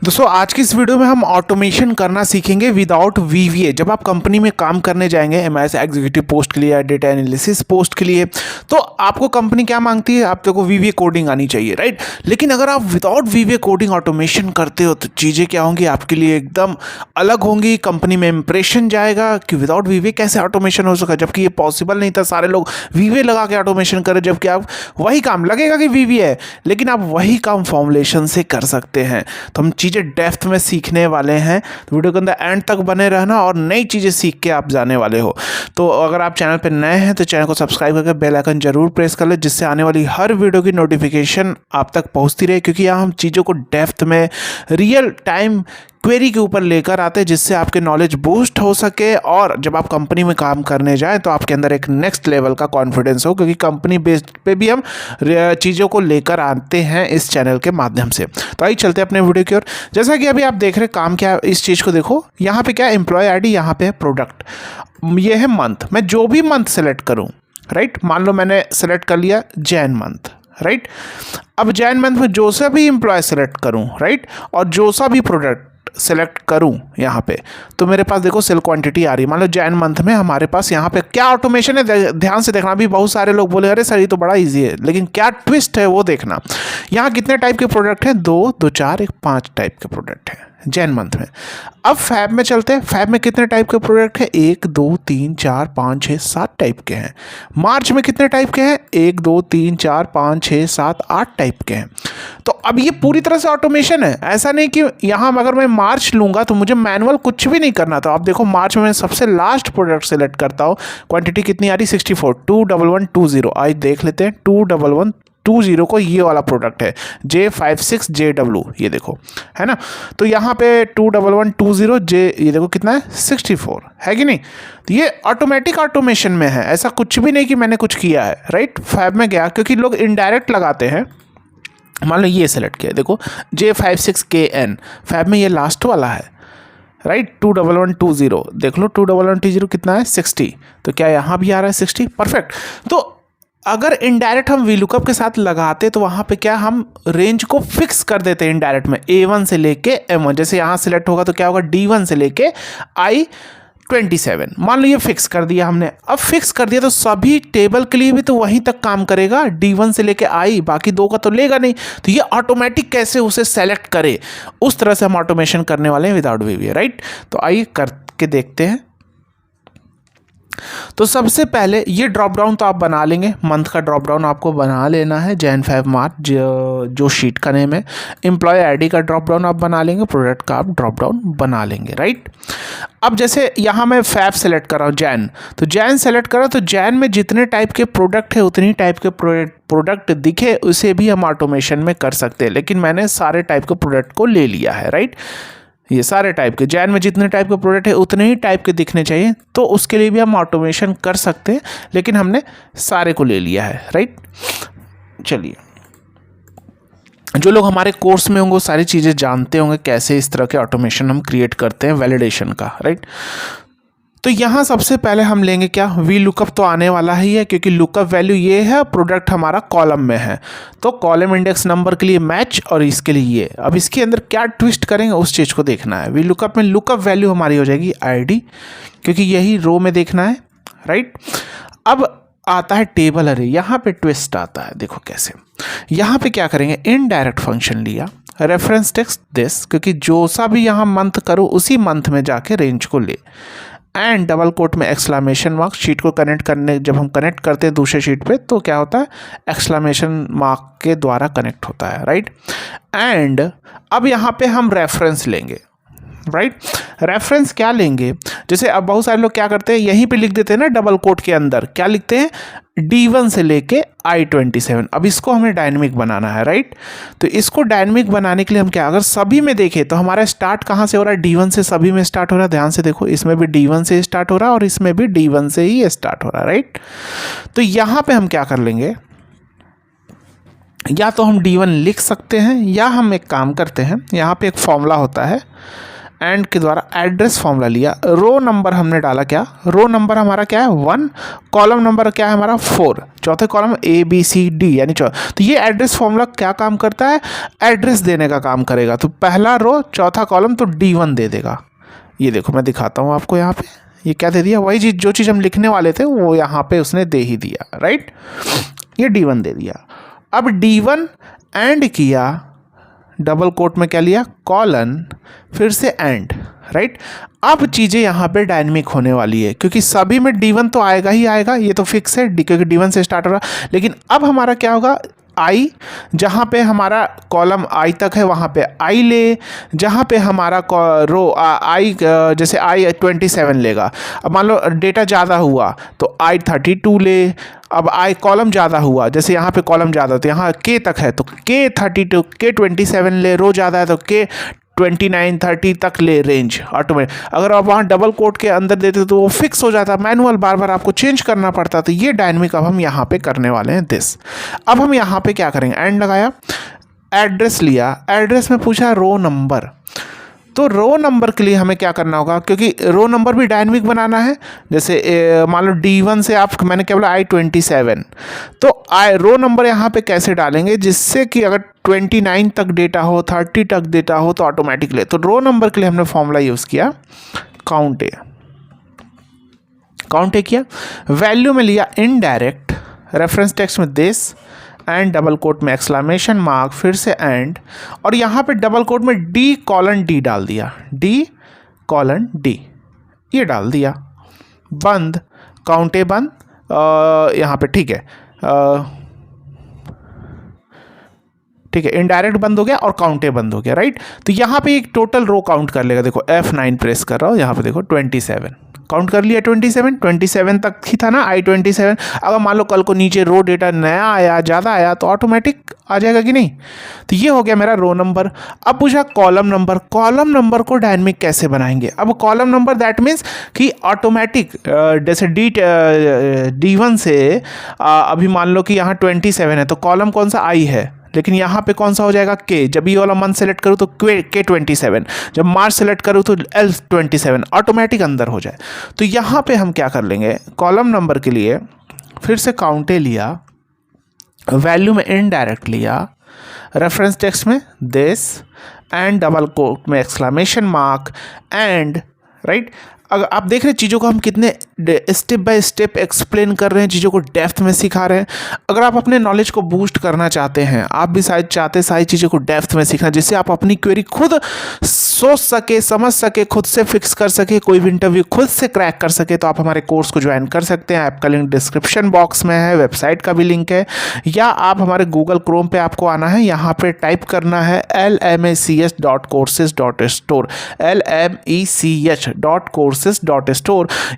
दोस्तों आज की इस वीडियो में हम ऑटोमेशन करना सीखेंगे विदाउट वीवीए। जब आप कंपनी में काम करने जाएंगे एमआईएस एग्जीक्यूटिव पोस्ट के लिए या डेटा एनालिसिस पोस्ट के लिए, तो आपको कंपनी क्या मांगती है, आप देखो वीवीए कोडिंग आनी चाहिए, राइट। लेकिन अगर आप विदाउट वीवीए कोडिंग ऑटोमेशन करते हो तो चीज़ें क्या होंगी, आपके लिए एकदम अलग होंगी। कंपनी में इंप्रेशन जाएगा कि विदाउट वीवीए कैसे ऑटोमेशन हो सका, जबकि ये पॉसिबल नहीं था। सारे लोग वीवीए लगा के ऑटोमेशन करें, जबकि आप वही काम लगेगा कि वीवीए है, लेकिन आप वही काम फॉर्मुलेशन से कर सकते हैं। तो हम चीज़ें डेप्थ में सीखने वाले हैं, तो वीडियो के अंदर एंड तक बने रहना और नई चीज़ें सीख के आप जाने वाले हो। तो अगर आप चैनल पर नए हैं तो चैनल को सब्सक्राइब करके बेल आइकन जरूर प्रेस कर ले, जिससे आने वाली हर वीडियो की नोटिफिकेशन आप तक पहुंचती रहे। क्योंकि यहाँ हम चीज़ों को डेप्थ में रियल टाइम क्वेरी के ऊपर लेकर आते हैं, जिससे आपके नॉलेज बूस्ट हो सके और जब आप कंपनी में काम करने जाएं तो आपके अंदर एक नेक्स्ट लेवल का कॉन्फिडेंस हो। क्योंकि कंपनी बेस्ड पे भी हम चीज़ों को लेकर आते हैं इस चैनल के माध्यम से। तो आइए चलते हैं अपने वीडियो की ओर। जैसा कि अभी आप देख रहे हैं काम क्या है, इस चीज़ को देखो। यहाँ पे क्या एम्प्लॉय आईडी, यहाँ पे है प्रोडक्ट, ये है मंथ। मैं जो भी मंथ सेलेक्ट करूँ, राइट, मान लो मैंने सेलेक्ट कर लिया जैन मंथ, राइट। अब जैन मंथ में जो सा भी एम्प्लॉय सेलेक्ट करूँ, राइट, और जो सा भी प्रोडक्ट सेलेक्ट करूं यहाँ पे, तो मेरे पास देखो सेल क्वांटिटी आ रही है। मान लो जैन मंथ में हमारे पास यहाँ पे क्या ऑटोमेशन है, ध्यान से देखना। अभी बहुत सारे लोग बोले अरे सर ये तो बड़ा इजी है, लेकिन क्या ट्विस्ट है वो देखना। यहाँ कितने टाइप के प्रोडक्ट हैं, 2, 2, 4, 5 टाइप के प्रोडक्ट हैं जैन मंथ में। अब फैब में चलते हैं। फैब में कितने टाइप के प्रोडक्ट हैं, 1, 2, 3, 4, 5, 6, 7 टाइप के हैं। मार्च में कितने टाइप के हैं, 1, 2, 3, 4, 5, 6, 7, 8 टाइप के हैं। तो अब ये पूरी तरह से ऑटोमेशन है। ऐसा नहीं कि यहाँ अगर मैं मार्च लूँगा तो मुझे मैनुअल कुछ भी नहीं करना था। आप देखो मार्च में मैं सबसे लास्ट प्रोडक्ट सेलेक्ट करता हूँ, क्वांटिटी कितनी आ रही, 64, 21120। आज देख लेते हैं 21120 को, ये वाला प्रोडक्ट है J56JW, ये देखो है ना। तो यहाँ पे 21120 ये देखो कितना है, 64 है कि नहीं। तो ये ऑटोमेटिक ऑटोमेशन में है, ऐसा कुछ भी नहीं कि मैंने कुछ किया है, राइट। फैब में गया, क्योंकि लोग इनडायरेक्ट लगाते हैं। मान लो ये सेलेक्ट किया, देखो J56KN, फैब में ये लास्ट वाला है, राइट। 21120 देख लो, 21120 कितना है, 60। तो क्या यहाँ भी आ रहा है 60, परफेक्ट। तो अगर इनडायरेक्ट हम वीलुकअप के साथ लगाते तो वहाँ पे क्या, हम रेंज को फिक्स कर देते हैं इनडायरेक्ट में, A1 से लेके M1। जैसे यहाँ सिलेक्ट होगा तो क्या होगा, D1 से लेके I27, मान लो ये फिक्स कर दिया हमने। अब फिक्स कर दिया तो सभी टेबल के लिए भी तो वहीं तक काम करेगा, D1 से लेके I, बाकी 2 का तो लेगा नहीं। तो ये ऑटोमेटिक कैसे उसे सेलेक्ट करे, उस तरह से हम ऑटोमेशन करने वाले हैं विदाउट वीवीए, राइट। तो आइए करके देखते हैं। तो सबसे पहले ये ड्रॉप डाउन तो आप बना लेंगे, मंथ का ड्रॉप डाउन आपको बना लेना है, जैन 5 मार्च जो शीट का नेम है। एम्प्लॉय आईडी का ड्रॉप डाउन आप बना लेंगे, प्रोडक्ट का आप ड्रॉप डाउन बना लेंगे, राइट। अब जैसे यहाँ मैं फैब सेलेक्ट कर रहा हूँ जैन, तो जैन सेलेक्ट करा तो जैन में जितने टाइप के प्रोडक्ट है उतनी टाइप के प्रोडक्ट दिखे उसे भी हम ऑटोमेशन में कर सकते हैं। लेकिन मैंने सारे टाइप के प्रोडक्ट को ले लिया है, राइट। ये सारे टाइप के, जैन में जितने टाइप के प्रोडक्ट है उतने ही टाइप के दिखने चाहिए, तो उसके लिए भी हम ऑटोमेशन कर सकते हैं, लेकिन हमने सारे को ले लिया है, राइट। चलिए, जो लोग हमारे कोर्स में होंगे वो सारी चीज़ें जानते होंगे कैसे इस तरह के ऑटोमेशन हम क्रिएट करते हैं, वैलिडेशन का, राइट। तो यहाँ सबसे पहले हम लेंगे क्या, वी लुकअप तो आने वाला ही है, क्योंकि लुकअप वैल्यू ये है, प्रोडक्ट हमारा कॉलम में है, तो कॉलम इंडेक्स नंबर के लिए मैच और इसके लिए ये। अब इसके अंदर क्या ट्विस्ट करेंगे उस चीज़ को देखना है। वी लुकअप में लुकअप वैल्यू हमारी हो जाएगी आईडी, क्योंकि यही रो में देखना है, राइट। अब आता है टेबल अरे, यहाँ पे ट्विस्ट आता है, देखो कैसे। यहाँ पे क्या करेंगे, इनडायरेक्ट फंक्शन लिया, रेफरेंस टेक्स्ट दिस, क्योंकि जो सा भी यहाँ मंथ करो उसी मंथ में जाके रेंज को ले, एंड डबल कोट में एक्सक्लामेशन मार्क। शीट को कनेक्ट करने, जब हम कनेक्ट करते हैं दूसरे शीट पे तो क्या होता है, एक्सक्लामेशन मार्क के द्वारा कनेक्ट होता है, राइट। एंड अब यहाँ पे हम रेफरेंस लेंगे, राइट। रेफरेंस क्या लेंगे, जैसे अब बहुत सारे लोग क्या करते हैं, यहीं पे लिख देते हैं ना डबल कोट के अंदर, क्या लिखते हैं, D1 से लेके I27। अब इसको हमें डायनेमिक बनाना है, राइट। तो इसको डायनेमिक बनाने के लिए हम क्या, अगर सभी में देखें तो हमारा स्टार्ट कहाँ से हो रहा है, D1 से सभी में स्टार्ट हो रहा है। ध्यान से देखो, इसमें भी D1 से स्टार्ट हो रहा है और इसमें भी D1 से ही स्टार्ट हो रहा है, राइट। तो यहाँ पे हम क्या कर लेंगे, या तो हम D1 लिख सकते हैं, या हम एक काम करते हैं, यहाँ पे एक फॉर्मूला होता है एंड के द्वारा एड्रेस फॉर्मूला लिया, रो नंबर हमने डाला, क्या रो नंबर हमारा क्या है 1, कॉलम नंबर क्या है हमारा 4, चौथे कॉलम ABCD यानी तो ये एड्रेस फॉर्मूला क्या काम करता है, एड्रेस देने का काम करेगा। तो पहला रो चौथा कॉलम तो D1 दे देगा। ये देखो मैं दिखाता हूँ आपको, यहाँ पे ये क्या दे दिया, वही चीज़ जो चीज़ हम लिखने वाले थे वो यहाँ पे उसने दे ही दिया, राइट। ये D1 दे दिया। अब D1 एंड किया, डबल कोट में क्या लिया, कॉलन, फिर से एंड, राइट। अब चीज़ें यहाँ पे डायनेमिक होने वाली है, क्योंकि सभी में D1 तो आएगा ही आएगा, ये तो फिक्स है क्योंकि D1 से स्टार्ट हो रहा। लेकिन अब हमारा क्या होगा, आई, जहाँ पे हमारा कॉलम आई तक है वहाँ पे आई ले, जहाँ पे हमारा रो आई जैसे आई 27 लेगा। अब मान लो डेटा ज़्यादा हुआ तो आई 32 ले। अब आई कॉलम ज़्यादा हुआ, जैसे यहाँ पे कॉलम ज़्यादा तो यहाँ के तक है तो के 32, के 27 ले। रो ज़्यादा है तो के 29 30 तक ले रेंज ऑटोमेटिक। अगर आप वहाँ डबल कोट के अंदर देते तो वो फिक्स हो जाता, मैनुअल बार बार आपको चेंज करना पड़ता। तो ये डायनेमिक अब हम यहाँ पे करने वाले हैं दिस। अब हम यहाँ पे क्या करेंगे, एंड लगाया, एड्रेस लिया, एड्रेस में पूछा रो नंबर। तो रो नंबर के लिए हमें क्या करना होगा, क्योंकि रो नंबर भी डायनेमिक बनाना है। जैसे मान लो D1 से आप, मैंने क्या बोला I27, तो रो नंबर यहाँ पे कैसे डालेंगे जिससे कि अगर 29 तक डेटा हो, 30 तक डेटा हो तो ऑटोमेटिक ले। तो रो नंबर के लिए हमने फॉर्मूला यूज़ किया काउंट ए किया, वैल्यू में लिया इनडायरेक्ट, रेफरेंस टेक्स्ट में दिस एंड डबल कोट में एक्सक्लेमेशन मार्क, फिर से एंड, और यहाँ पे डबल कोट में D:D डाल दिया, D:D ये डाल दिया, बंद, काउंट ए बंद, यहाँ पे ठीक है, ठीक है, इनडायरेक्ट बंद हो गया और काउंट ए बंद हो गया, राइट। तो यहाँ पे एक टोटल रो काउंट कर लेगा। देखो F9 प्रेस कर रहा हूँ, यहाँ पे देखो 27 काउंट कर लिया, 27 तक ही था ना I27। अगर मान लो कल को नीचे रो डेटा नया आया, ज़्यादा आया तो ऑटोमेटिक आ जाएगा कि नहीं। तो ये हो गया मेरा रो नंबर। अब पूछा कॉलम नंबर, कॉलम नंबर को डायनेमिक कैसे बनाएंगे। अब कॉलम नंबर दैट मीन्स कि ऑटोमेटिक, जैसे D1 से अभी मान लो कि यहाँ 27 है तो कॉलम कौन सा I है, लेकिन यहाँ पे कौन सा हो जाएगा के। जब ये वाला मंथ सेलेक्ट करूँ तो के 27, जब मार्च सेलेक्ट करूँ तो L27, ऑटोमेटिक अंदर हो जाए। तो यहाँ पे हम क्या कर लेंगे, कॉलम नंबर के लिए फिर से काउंटे लिया, वैल्यू में इनडायरेक्ट लिया, रेफरेंस टेक्स्ट में दिस एंड डबल कोट में एक्सक्लेमेशन मार्क एंड, राइट। अगर आप देख रहे हैं चीज़ों को हम कितने स्टेप बाय स्टेप एक्सप्लेन कर रहे हैं, चीज़ों को डेप्थ में सिखा रहे हैं। अगर आप अपने नॉलेज को बूस्ट करना चाहते हैं, आप भी शायद चाहते हैं सारी चीज़ों को डेप्थ में सीखना, जिससे आप अपनी क्वेरी खुद सोच सके, समझ सके, खुद से फिक्स कर सके, कोई भी इंटरव्यू खुद से क्रैक कर सके, तो आप हमारे कोर्स को ज्वाइन कर सकते हैं। ऐप का लिंक डिस्क्रिप्शन बॉक्स में है, वेबसाइट का भी लिंक है, या आप हमारे गूगल क्रोम पे आपको आना है, यहाँ पे टाइप करना है lmech.courses.store, lmech.courses.store।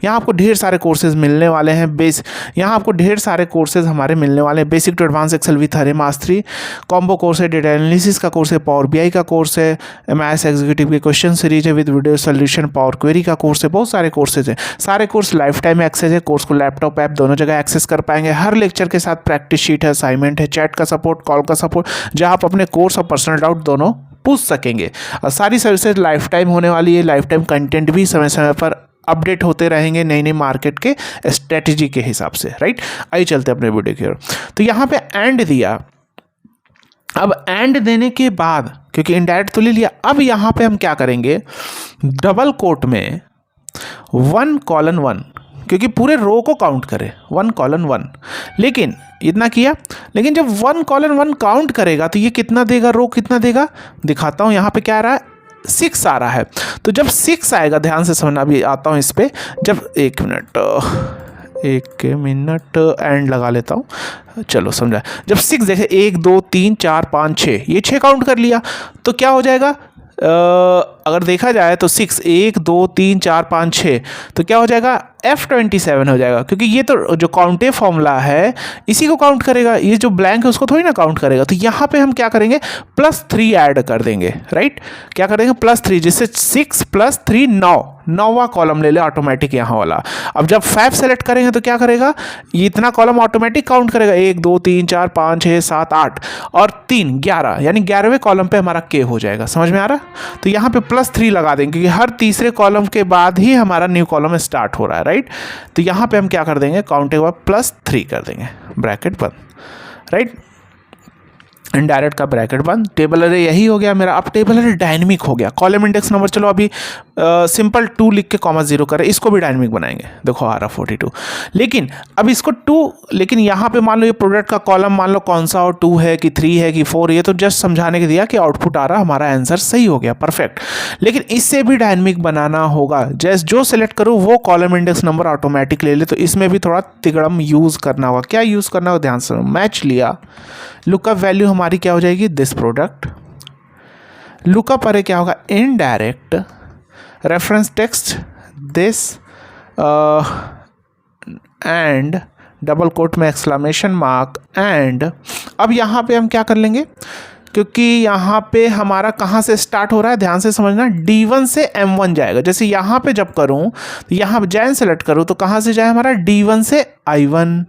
यहाँ आपको ढेर सारे कोर्सेज मिलने वाले हैं। यहाँ आपको ढेर सारे कोर्सेज हमारे मिलने वाले हैं। Basic to advance Excel with हरे मास्टरी कॉम्बो कोर्स है, डेटा एनालिसिस का कोर्स है, पावर BI का कोर्स है, MS एग्जीक्यूटिव के क्वेश्चन सीरीज है with video solution, power query का कोर्स है, बहुत सारे कोर्सेज हैं। सारे कोर्स लाइफ टाइम एक्सेस है। कोर्स को लैपटॉप ऐप दोनों जगह एक्सेस कर पाएंगे। हर लेक्चर के साथ प्रैक्टिस शीट है, असाइनमेंट है, चैट का सपोर्ट, कॉल का सपोर्ट, जहाँ आप अपने कोर्स और पर्सनल डाउट दोनों पूछ सकेंगे। और सारी सर्विसेज लाइफ टाइम होने वाली है। लाइफ टाइम कंटेंट भी समय समय पर अपडेट होते रहेंगे नई नई मार्केट के स्ट्रेटजी के हिसाब से, राइट। आइए चलते हैं अपने वीडियो की ओर। तो यहाँ पे एंड दिया। अब एंड देने के बाद, क्योंकि इनडायरेक्ट तो ले लिया, अब यहाँ पे हम क्या करेंगे, डबल कोट में 1:1, क्योंकि पूरे रो को काउंट करे 1:1। लेकिन इतना किया, लेकिन जब 1:1 काउंट करेगा तो ये कितना देगा, रो कितना देगा, दिखाता हूँ। यहाँ पे क्या आ रहा है, 6 आ रहा है। तो जब 6 आएगा, ध्यान से समझना, भी आता हूँ इस पर। जब एक मिनट एंड लगा लेता हूँ, चलो समझा। जब 6 देखे, 1 2 3 4 5 6, ये 6 काउंट कर लिया तो क्या हो जाएगा, अगर देखा जाए तो 6 1 2 3 4 5 6, तो क्या हो जाएगा, F27 हो जाएगा, क्योंकि ये तो जो काउंटे फॉर्मूला है इसी को काउंट करेगा, ये जो ब्लैंक है उसको थोड़ी ना काउंट करेगा। तो यहाँ पे हम क्या करेंगे, +3 ऐड कर देंगे, राइट। क्या कर देंगे, +3, जिससे 6 + 3 9, 9वां कॉलम ले ले ऑटोमेटिक यहाँ वाला। अब जब 5 सेलेक्ट करेंगे तो क्या करेगा, ये इतना कॉलम ऑटोमेटिक काउंट करेगा, 1 2 3 4 5 6 7 8 और 3 11, यानी 11वें कॉलम पे हमारा K हो जाएगा। समझ में आ रहा। तो यहाँ पे +3 लगा देंगे, क्योंकि हर तीसरे कॉलम के बाद ही हमारा न्यू कॉलम स्टार्ट हो रहा है, राइट। तो यहाँ पे हम क्या कर देंगे, काउंट के बाद +3 कर देंगे, ब्रैकेट बंद, राइट। इनडायरेक्ट का ब्रैकेट बंद। टेबल अरे यही हो गया मेरा। अब टेबल अरे डायनेमिक हो गया। कॉलम इंडेक्स नंबर चलो अभी सिंपल 2 लिख के (0) करें, इसको भी डायनेमिक बनाएंगे। देखो आ रहा 42, लेकिन अब इसको 2, लेकिन यहाँ पे मान लो ये प्रोडक्ट का कॉलम मान लो कौन सा हो, 2 है कि 3 है कि 4, ये तो जस्ट समझाने के दिया कि आउटपुट आ रहा, हमारा आंसर सही हो गया, परफेक्ट। लेकिन इससे भी डायनेमिक बनाना होगा। जैसे जो सिलेक्ट करूँ वो कॉलम इंडेक्स नंबर ऑटोमेटिक ले ले, तो इसमें भी थोड़ा तिगड़म यूज़ करना होगा। क्या यूज़ करना होगा, ध्यान से। मैच लिया, लुकअप वैल्यू हमारी क्या हो जाएगी, दिस प्रोडक्ट। लुकअप अरे क्या होगा, indirect reference text this and double quote में एक्सक्लेमेशन मार्क एंड। अब यहाँ पे हम क्या कर लेंगे, क्योंकि यहाँ पे हमारा कहाँ से स्टार्ट हो रहा है, ध्यान से समझना, D1 से M1 जाएगा। जैसे यहाँ पे जब करूँ तो यहाँ जैन सेलेक्ट करूँ तो कहाँ से जाए हमारा, D1 से I1,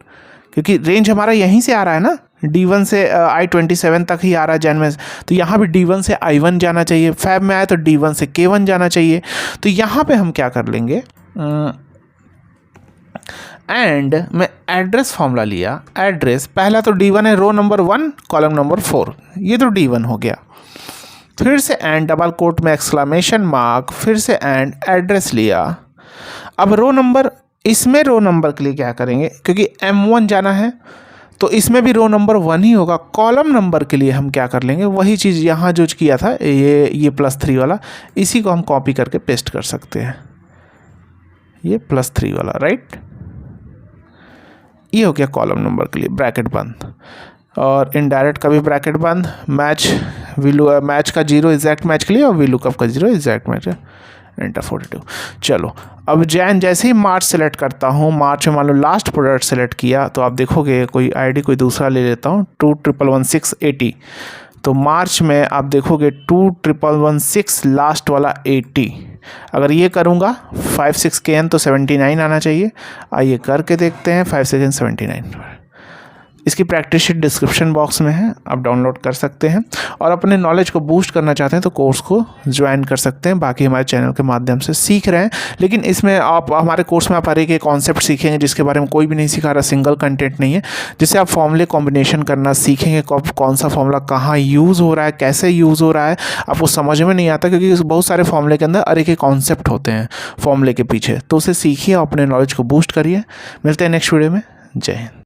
क्योंकि रेंज हमारा यहीं से आ रहा है ना, D1 से I27 तक ही आ रहा है जैन में। तो यहाँ भी D1 से I1 जाना चाहिए। फैब में आए तो D1 से K1 जाना चाहिए। तो यहाँ पे हम क्या कर लेंगे, एंड मैं एड्रेस फॉर्मूला लिया। एड्रेस पहला तो D1 है, रो नंबर 1 कॉलम नंबर 4, ये तो D1 हो गया। फिर से एंड डबल कोट में एक्सक्लेमेशन मार्क, फिर से एंड एड्रेस लिया। अब रो नंबर, इसमें रो नंबर के लिए क्या करेंगे, क्योंकि M1 जाना है तो इसमें भी रो नंबर 1 ही होगा। कॉलम नंबर के लिए हम क्या कर लेंगे, वही चीज़ यहाँ जो किया था, ये +3 वाला, इसी को हम कॉपी करके पेस्ट कर सकते हैं, ये +3 वाला, राइट। ये हो गया कॉलम नंबर के लिए, ब्रैकेट बंद। और इनडायरेक्ट का भी ब्रैकेट बंद। मैच मैच का 0 एग्जैक्ट मैच के लिए और VLOOKUP का 0 एग्जैक्ट मैच है। एंटर 42। चलो अब जैन जैसे ही मार्च सेलेक्ट करता हूँ, मार्च में मान लो लास्ट प्रोडक्ट सेलेक्ट किया, तो आप देखोगे कोई आईडी कोई दूसरा ले लेता हूँ, 2111680। तो मार्च में आप देखोगे 21116 लास्ट वाला 80। अगर ये करूँगा 56KN तो 79 आना चाहिए। आइए करके देखते हैं, 5679। इसकी प्रैक्टिस शीट डिस्क्रिप्शन बॉक्स में है, आप डाउनलोड कर सकते हैं। और अपने नॉलेज को बूस्ट करना चाहते हैं तो कोर्स को ज्वाइन कर सकते हैं। बाकी हमारे चैनल के माध्यम से सीख रहे हैं, लेकिन इसमें आप हमारे कोर्स में आप हर एक कॉन्सेप्ट सीखेंगे जिसके बारे में कोई भी नहीं सिखा रहा, सिंगल कंटेंट नहीं है, जिससे आप फॉर्मूले कॉम्बिनेशन करना सीखेंगे। कौन सा फॉर्मूला कहाँ यूज़ हो रहा है, कैसे यूज़ हो रहा है, आपको समझ में नहीं आता, क्योंकि बहुत सारे फॉर्मूले के अंदर हर एक कॉन्सेप्ट होते हैं फॉर्मूले के पीछे। तो उसे सीखिए, अपने नॉलेज को बूस्ट करिए। मिलते हैं नेक्स्ट वीडियो में। जय हिंद।